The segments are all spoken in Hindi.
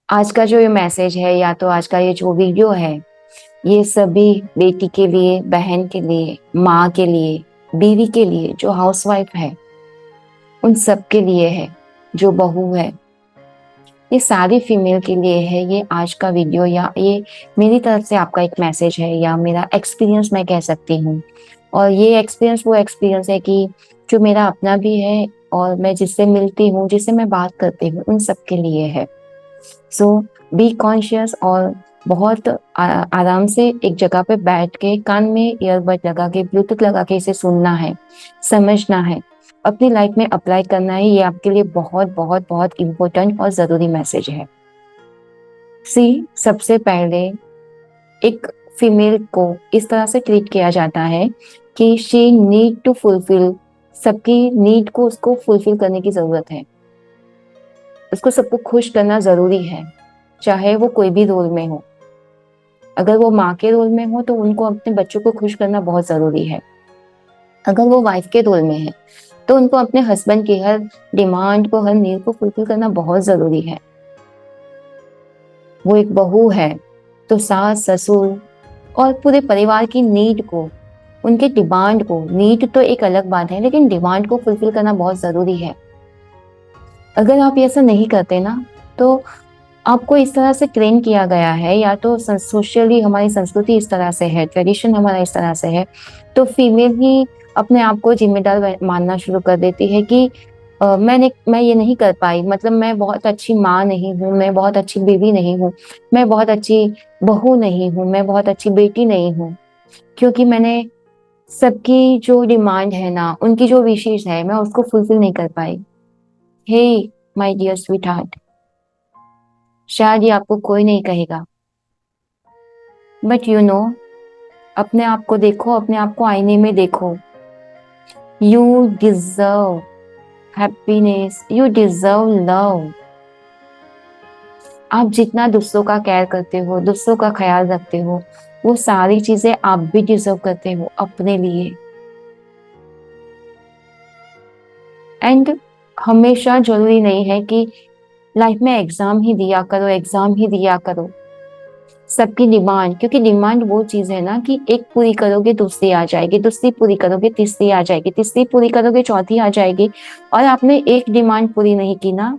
आज का जो ये मैसेज है या तो आज का ये जो वीडियो है, ये सभी बेटी के लिए, बहन के लिए, माँ के लिए, बीवी के लिए, जो हाउसवाइफ है, उन सब के लिए है, जो बहू है, ये सारी फीमेल के लिए है। ये आज का वीडियो या ये मेरी तरफ से आपका एक मैसेज है या मेरा एक्सपीरियंस मैं कह सकती हूँ। और ये एक्सपीरियंस वो एक्सपीरियंस है कि जो मेरा अपना भी है और मैं जिससे मिलती हूँ, जिससे मैं बात करती हूँ, उन सब के लिए है। सो बी कॉन्शियस और बहुत आराम से एक जगह पे बैठ के कान में ईयरबड लगा के, ब्लूटूथ लगा के इसे सुनना है, समझना है, अपनी लाइफ में अप्लाई करना है। ये आपके लिए बहुत बहुत बहुत इम्पोर्टेंट और जरूरी मैसेज है। सबसे पहले एक फीमेल को इस तरह से ट्रीट किया जाता है कि शी नीड टू फुलफिल, सबकी नीड को उसको फुलफिल करने की जरूरत है। उसको सबको खुश करना जरूरी है, चाहे वो कोई भी रोल में हो। अगर वो माँ के रोल में हो तो उनको अपने बच्चों को खुश करना बहुत जरूरी है। अगर वो वाइफ के रोल में है तो उनको अपने हस्बैंड की हर डिमांड को, हर नीड को फुलफिल करना बहुत जरूरी है। वो एक बहू है तो सास ससुर और पूरे परिवार की नीड को, उनके डिमांड को, नीड तो एक अलग बात है लेकिन डिमांड को फुलफिल करना बहुत जरूरी है। अगर आप ऐसा नहीं करते ना, तो आपको इस तरह से ट्रेन किया गया है या तो सोशली हमारी संस्कृति इस तरह से है, ट्रेडिशन हमारा इस तरह से है, तो फीमेल ही अपने आप को जिम्मेदार मानना शुरू कर देती है कि मैं ये नहीं कर पाई, मतलब मैं बहुत अच्छी माँ नहीं हूँ, मैं बहुत अच्छी बीवी नहीं हूँ, मैं बहुत अच्छी बहू नहीं हूँ, मैं बहुत अच्छी बेटी नहीं हूँ, क्योंकि मैंने सबकी जो डिमांड है ना, उनकी जो विशेष है, मैं उसको फुलफिल नहीं कर पाई। Hey my dear sweet heart, शायद ये आपको कोई नहीं कहेगा, बट अपने आप को देखो, अपने आप को आईने में देखो। You deserve happiness, you deserve love. आप जितना दूसरों का केयर करते हो, दूसरों का ख्याल रखते हो, वो सारी चीजें आप भी डिजर्व करते हो अपने लिए। एंड हमेशा जरूरी नहीं है कि लाइफ में एग्जाम ही दिया करो, एग्जाम ही दिया करो। सबकी डिमांड, क्योंकि डिमांड वो चीज है ना कि एक पूरी करोगे दूसरी आ जाएगी, दूसरी पूरी करोगे तीसरी आ जाएगी, तीसरी पूरी करोगे चौथी आ जाएगी। और आपने एक डिमांड पूरी नहीं की ना,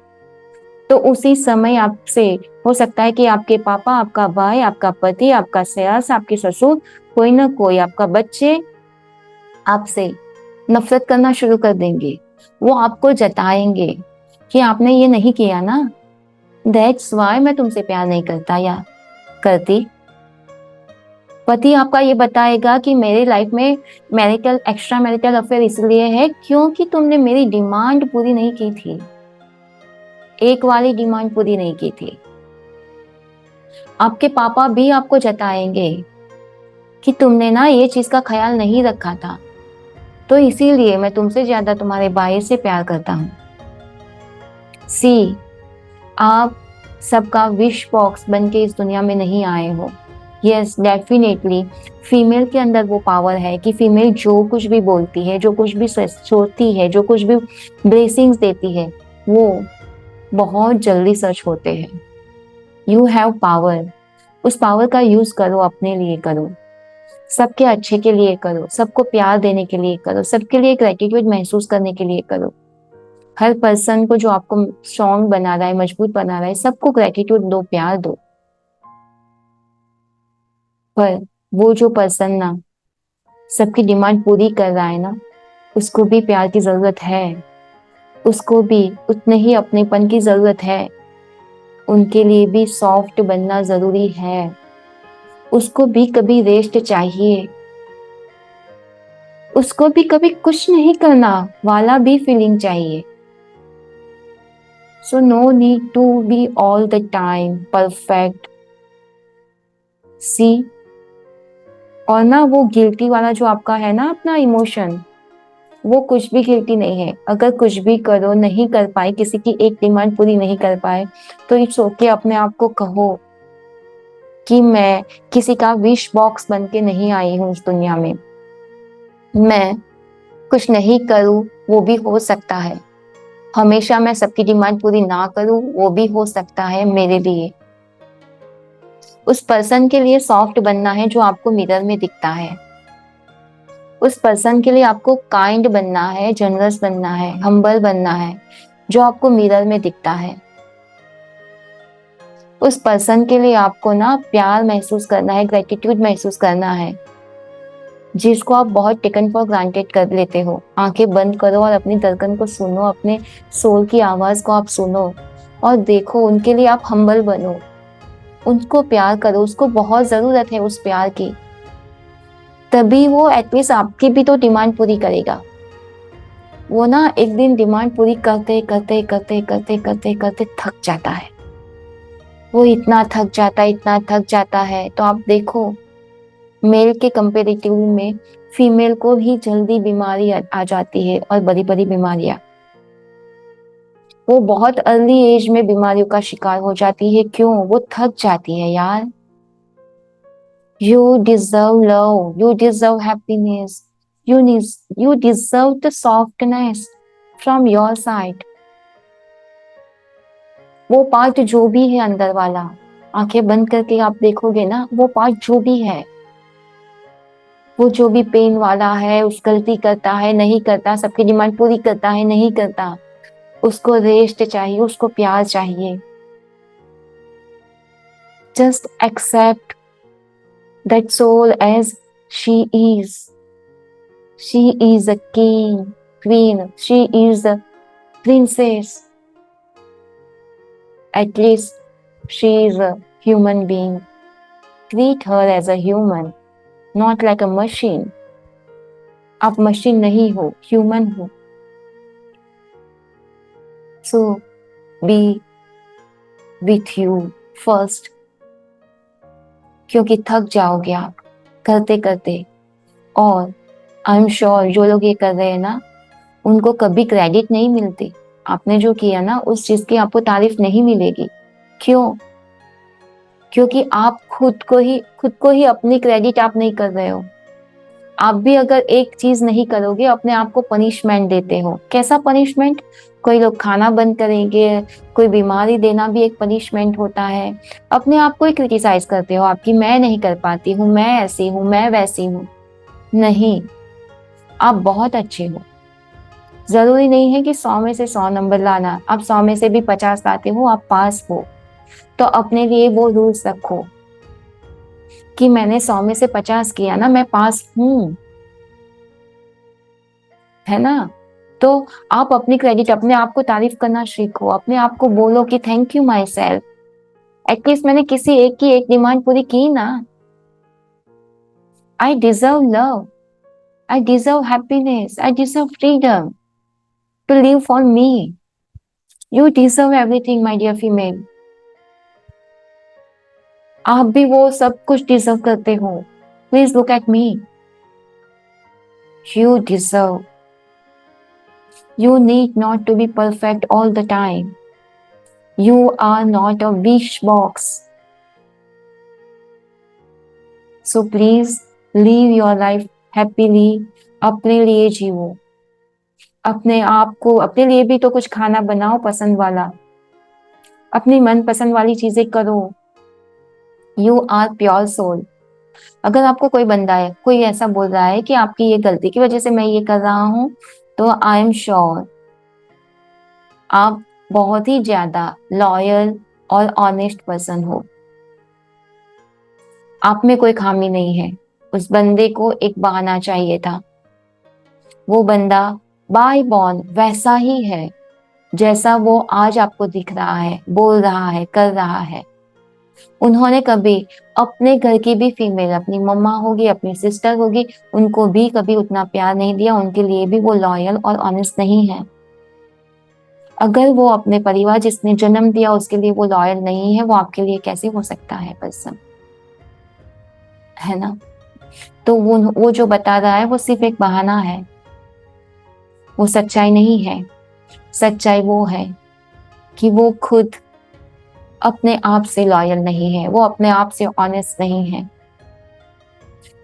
तो उसी समय आपसे हो सकता है कि आपके पापा, आपका भाई, आपका पति, आपका सास, आपके ससुर, कोई ना कोई आपका बच्चे आपसे नफरत करना शुरू कर देंगे। वो आपको जताएंगे कि आपने ये नहीं किया ना, दैट्स वाई मैं तुमसे प्यार नहीं करता या करती। पति आपका ये बताएगा कि मेरे लाइफ में मैरिटल, एक्स्ट्रा मैरिटल अफेयर इसलिए है क्योंकि तुमने मेरी डिमांड पूरी नहीं की थी, एक वाली डिमांड पूरी नहीं की थी। आपके पापा भी आपको जताएंगे कि तुमने ना ये चीज का ख्याल नहीं रखा था, तो इसीलिए मैं तुमसे ज्यादा तुम्हारे भाई से प्यार करता हूँ। सी आप सबका विश बॉक्स बन के इस दुनिया में नहीं आए हो। यस, डेफिनेटली फीमेल के अंदर वो पावर है कि फीमेल जो कुछ भी बोलती है, जो कुछ भी सोचती है, जो कुछ भी ब्लेसिंग्स देती है, वो बहुत जल्दी सच होते हैं। यू हैव पावर, उस पावर का यूज करो, अपने लिए करो, सबके अच्छे के लिए करो, सबको प्यार देने के लिए करो, सबके लिए ग्रेटिट्यूड महसूस करने के लिए करो। हर पर्सन को जो आपको स्ट्रॉन्ग बना रहा है, मजबूत बना रहा है, सबको ग्रेटिट्यूड दो, प्यार दो। पर वो जो पर्सन ना सबकी डिमांड पूरी कर रहा है ना, उसको भी प्यार की जरूरत है, उसको भी उतने ही अपनेपन की जरूरत है, उनके लिए भी सॉफ्ट बनना जरूरी है, उसको भी कभी रेस्ट चाहिए, उसको भी कभी कुछ नहीं करना वाला भी फीलिंग चाहिए। So no need to be all the time perfect. See और ना वो गिल्टी वाला जो आपका है ना अपना इमोशन, वो कुछ भी गिल्टी नहीं है। अगर कुछ भी करो, नहीं कर पाए, किसी की एक डिमांड पूरी नहीं कर पाए, तो इट्स ओके, अपने आप को कहो कि मैं किसी का विश बॉक्स बन के नहीं आई हूँ इस दुनिया में। मैं कुछ नहीं करूँ वो भी हो सकता है, हमेशा मैं सबकी डिमांड पूरी ना करूं, वो भी हो सकता है मेरे लिए। उस पर्सन के लिए सॉफ्ट बनना है जो आपको मिरर में दिखता है। उस पर्सन के लिए आपको काइंड बनना है, जनरस बनना है, हम्बल बनना है, जो आपको मिरर में दिखता है। उस पर्सन के लिए आपको ना प्यार महसूस करना है, ग्रेटिट्यूड महसूस करना है, जिसको आप बहुत टेकन फॉर ग्रांटेड कर लेते हो। आंखें बंद करो और अपनी धड़कन को सुनो, अपने सोल की आवाज को आप सुनो और देखो, उनके लिए आप हम्बल बनो, उनको प्यार करो, उसको बहुत जरूरत है उस प्यार की। तभी वो एटलीस्ट आपकी भी तो डिमांड पूरी करेगा। वो ना एक दिन डिमांड पूरी करते करते करते करते करते करते थक जाता है। वो इतना थक जाता है, इतना थक जाता है, तो आप देखो मेल के कंपेरेटिव में फीमेल को ही जल्दी बीमारी आ जाती है, और बड़ी बड़ी बीमारियां। वो बहुत अर्ली एज में बीमारियों का शिकार हो जाती है। क्यों? वो थक जाती है यार। You deserve love. You deserve happiness. You deserve the softness from your side. वो पार्ट जो भी है अंदर वाला, आंखें बंद करके आप देखोगे ना, वो पार्ट जो भी है, वो जो भी पेन वाला है, उस गलती करता है, नहीं करता, सबकी डिमांड पूरी करता है, नहीं करता, उसको रेस्ट चाहिए, उसको प्यार चाहिए। Just accept that soul as she is. She is a king, queen. She is a princess. At least she is a human being. Treat her as a human, not like a machine. आप मशीन नहीं हो, ह्यूमन हो। So be with you first, क्योंकि थक जाओगे आप करते करते। और आई एम श्योर जो लोग ये कर रहे हैं ना, उनको कभी क्रेडिट नहीं मिलती। आपने जो किया ना, उस चीज की आपको तारीफ नहीं मिलेगी। क्यों? क्योंकि आप खुद को ही अपनी क्रेडिट आप नहीं कर रहे हो। आप भी अगर एक चीज नहीं करोगे, अपने आप को पनिशमेंट देते हो। कैसा पनिशमेंट? कोई लोग खाना बंद करेंगे, कोई बीमारी देना भी एक पनिशमेंट होता है। अपने आप को ही क्रिटिसाइज करते हो, आपकी मैं नहीं कर पाती हूँ, मैं ऐसी हूँ, मैं वैसी हूँ। नहीं, आप बहुत अच्छे हो। जरूरी नहीं है कि 100 में से 100 नंबर लाना, आप 100 में से भी 50 लाते हो, आप पास हो। तो अपने लिए वो रूल्स रखो कि मैंने 100 में से 50 किया ना, मैं पास हूं, है ना? तो आप अपनी क्रेडिट, अपने आप को तारीफ करना सीखो, अपने आप को बोलो कि thank you myself, at least मैंने किसी एक की एक डिमांड पूरी की ना। I deserve love, I deserve happiness, I deserve freedom to live for me. You deserve everything my dear female. आप भी वो सब कुछ डिजर्व करते हो। Please look at me. You deserve. You need not to be perfect all the time. You are not a wish box. So please live your life happily. अपने लिए जियो, अपने आप को, अपने लिए भी तो कुछ खाना बनाओ पसंद वाला, अपनी मन पसंद वाली चीजें करो। You are pure soul. अगर आपको कोई बंदा है, कोई ऐसा बोल रहा है कि आपकी ये गलती की वजह से मैं ये कर रहा हूं, तो आई एम श्योर आप बहुत ही ज्यादा लॉयल और ऑनेस्ट पर्सन हो। आप में कोई खामी नहीं है। उस बंदे को एक बहाना चाहिए था। वो बंदा बाय बॉर्न वैसा ही है जैसा वो आज आपको दिख रहा है, बोल रहा है, कर रहा है। उन्होंने कभी अपने घर की भी फीमेल, अपनी मम्मा होगी, अपनी सिस्टर होगी, उनको भी कभी उतना प्यार नहीं दिया। उनके लिए भी वो लॉयल और ऑनेस्ट नहीं है। अगर वो अपने परिवार जिसने जन्म दिया उसके लिए वो लॉयल नहीं है, वो आपके लिए कैसे हो सकता है पर्सन? है ना? तो वो जो बता रहा है वो सिर्फ एक बहाना है, वो सच्चाई नहीं है। सच्चाई वो है कि वो खुद अपने आप से लॉयल नहीं है, वो अपने आप से ऑनेस्ट नहीं है।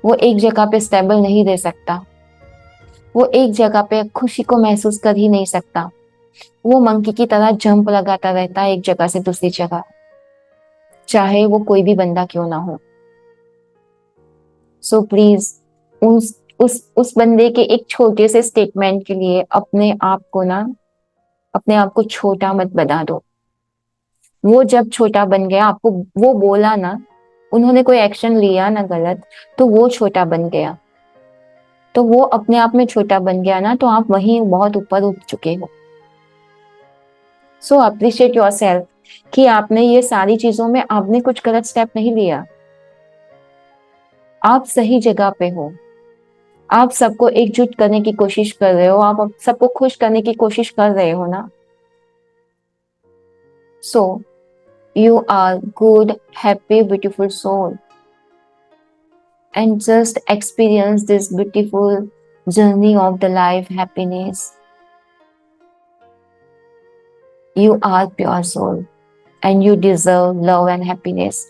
वो एक जगह पे स्टेबल नहीं रह सकता, वो एक जगह पे खुशी को महसूस कर ही नहीं सकता। वो मंकी की तरह जंप लगाता रहता है एक जगह से दूसरी जगह, चाहे वो कोई भी बंदा क्यों ना हो। सो प्लीज उस बंदे के एक छोटे से स्टेटमेंट के लिए अपने आप को छोटा मत बना दो। वो जब छोटा बन गया, आपको वो बोला ना, उन्होंने कोई एक्शन लिया ना गलत, तो वो छोटा बन गया। तो वो अपने आप में छोटा बन गया ना, तो आप वहीं बहुत ऊपर उठ चुके हो। सो अप्रिशिएट योरसेल्फ कि आपने ये सारी चीजों में आपने कुछ गलत स्टेप नहीं लिया। आप सही जगह पे हो। आप सबको एकजुट करने की कोशिश कर रहे हो, आप सबको खुश करने की कोशिश कर रहे हो ना। So you are good, happy, beautiful soul, and just experience this beautiful journey of the life happiness. You are pure soul and you deserve love and happiness.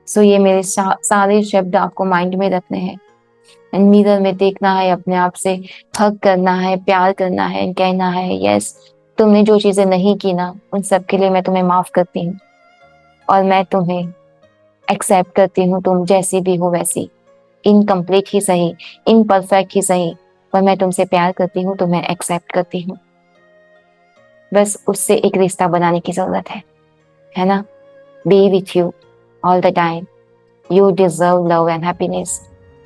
So ये मेरे सारे शब्द आपको माइंड में रखने हैं एंड मिरर में देखना है, अपने आप से हग करना है, प्यार करना है, कहना है यस, तुमने जो चीजें नहीं की ना, उन सब के लिए मैं तुम्हें माफ करती हूँ और मैं तुम्हें एक्सेप्ट करती हूँ, तुम जैसी भी हो वैसी, इनकम्प्लीट ही सही, इनपरफेक्ट ही सही, पर मैं तुमसे प्यार करती हूँ, तुम्हें एक्सेप्ट करती हूँ। बस उससे एक रिश्ता बनाने की जरूरत है ना? B with you all the time. You deserve love and happiness.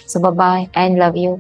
So bye bye and love you.